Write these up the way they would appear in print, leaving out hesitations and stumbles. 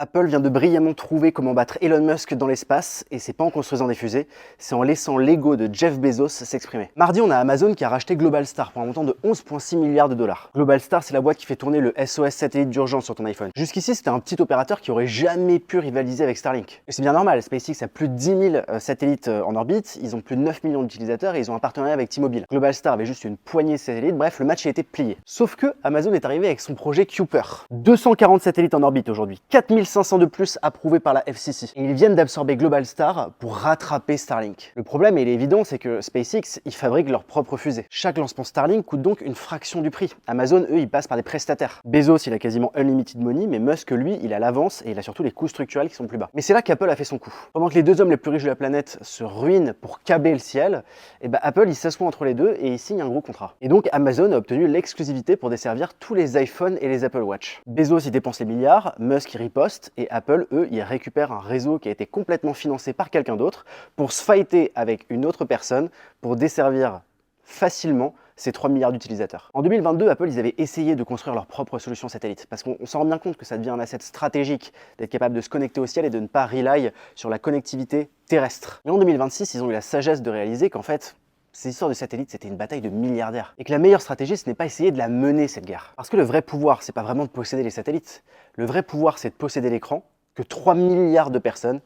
Apple vient de brillamment trouver comment battre Elon Musk dans l'espace, et c'est pas en construisant des fusées, c'est en laissant l'ego de Jeff Bezos s'exprimer. Mardi, on a Amazon qui a racheté Globalstar pour un montant de 11,6 milliards de dollars. Globalstar, c'est la boîte qui fait tourner le SOS satellite d'urgence sur ton iPhone. Jusqu'ici, c'était un petit opérateur qui aurait jamais pu rivaliser avec Starlink. Et c'est bien normal, SpaceX a plus de 10 000 satellites en orbite, ils ont plus de 9 millions d'utilisateurs et ils ont un partenariat avec T-Mobile. Globalstar avait juste une poignée de satellites, bref, le match a été plié. Sauf que Amazon est arrivé avec son projet Kuiper. 240 satellites en orbite aujourd'hui, 4500 de plus approuvés par la FCC. Et ils viennent d'absorber Globalstar pour rattraper Starlink. Le problème, et il est évident, c'est que SpaceX, ils fabriquent leur propre fusée. Chaque lancement Starlink coûte donc une fraction du prix. Amazon, eux, ils passent par des prestataires. Bezos, il a quasiment unlimited money, mais Musk, lui, il a l'avance et il a surtout les coûts structurels qui sont plus bas. Mais c'est là qu'Apple a fait son coup. Pendant que les deux hommes les plus riches de la planète se ruinent pour câbler le ciel, et Apple, il s'assoit entre les deux et il signe un gros contrat. Et donc Amazon a obtenu l'exclusivité pour desservir tous les iPhones et les Apple Watch. Bezos, il dépense les milliards, Musk, il riposte, et Apple, eux, ils récupèrent un réseau qui a été complètement financé par quelqu'un d'autre pour se fighter avec une autre personne pour desservir facilement ces 3 milliards d'utilisateurs. En 2022, Apple, ils avaient essayé de construire leur propre solution satellite parce qu'on s'en rend bien compte que ça devient un asset stratégique d'être capable de se connecter au ciel et de ne pas rely sur la connectivité terrestre. Mais en 2026, ils ont eu la sagesse de réaliser qu'en fait, ces histoires de satellites, c'était une bataille de milliardaires. Et que la meilleure stratégie, ce n'est pas essayer de la mener, cette guerre. Parce que le vrai pouvoir, c'est pas vraiment de posséder les satellites. Le vrai pouvoir, c'est de posséder l'écran que 3 milliards de personnes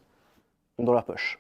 ont dans leur poche.